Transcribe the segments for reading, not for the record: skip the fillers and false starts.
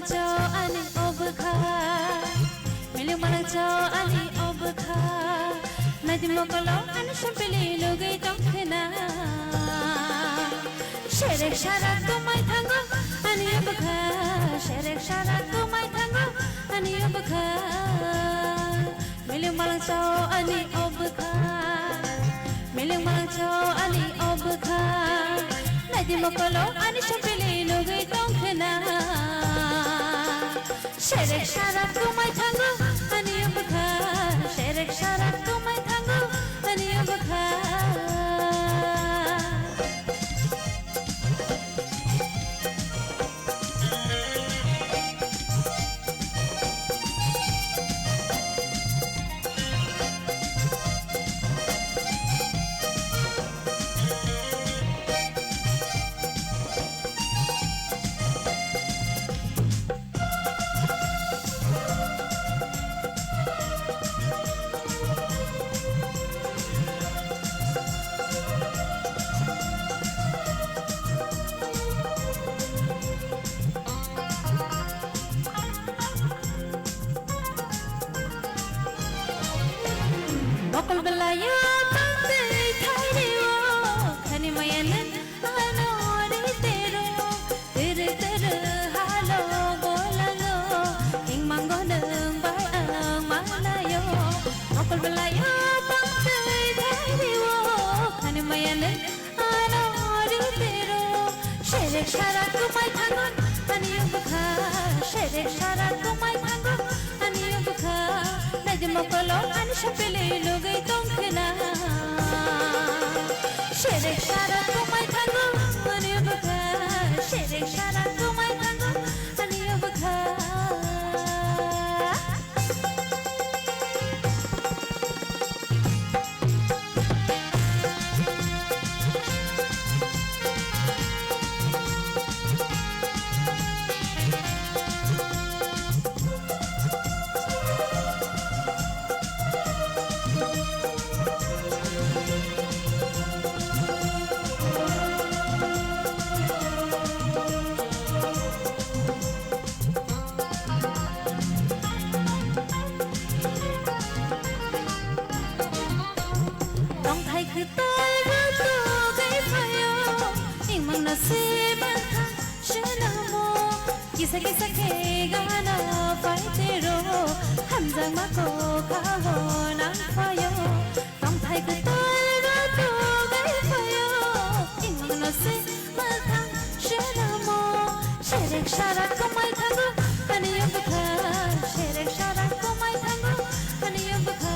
Malang ani obkha Miling malang ani obkha Nadi mokolo ani shampili lugai tongkhena Sherek sharat tumai thango ani obkha Sherek sharat tumai thango ani obkha Miling malang ani obkha Miling malang ani obkha Nadi mokolo ani shampili lugai tongkhena Sherek sharat tumai thango ani obkha Sherek sharat tumai thango ani obkha Bokol belayu pantai thairio khani mayanan anori tero tere tere halo golango ing mango nang bai ang malayo Bokol belayu pantai thairio khani mayanan anori tero Sherek sharat kumai thangon ani obkha Sherek sharat kumai thangon ani obkha Nadi mokolo ani shapele lugai tongkhena Sherek sharat kumai thango ani obkha Sherek sharat kumai thango ani obkha Cứ tôi với tôi gây phải yêu nhưng mà nó sẽ bắt thang sẽ nằm mơ kisa khe gana phải thế rồi hàm răng má cô cá hồ nắng phải yêu lòng thay cứ tôi với tôi gây phải yêu nhưng mà nó sẽ bắt thang sẽ nằm mơ Sherek sharat kumai thango ani obkha Sherek sharat kumai thango ani obkha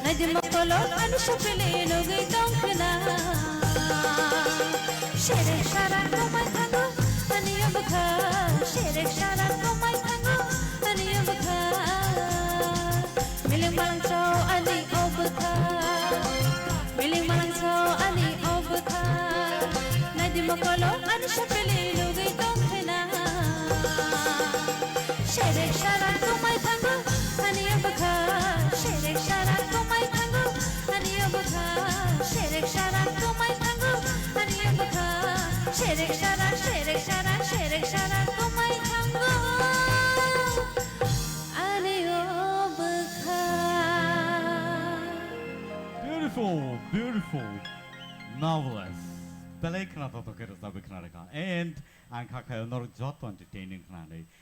Nadi mokolo ani shapele lugai tongkhena Sherek sharat kumai thango ani obkha Sherek sharat kumai thango ani obkha Miling malang ani obkha Miling malang ani obkha Nadi mokolo ani shapele lugai tongkhena Sherek sharat kumai thango ani obkha Sherek sharat kumai thango ani obkha Sherek sharat kumai thango ani obkha Sherek sharat kumai thango ani obkha Beautiful, beautiful, marvelous. Balay kana to kero sabi kana ka and ang kakayo nor jot entertaining kana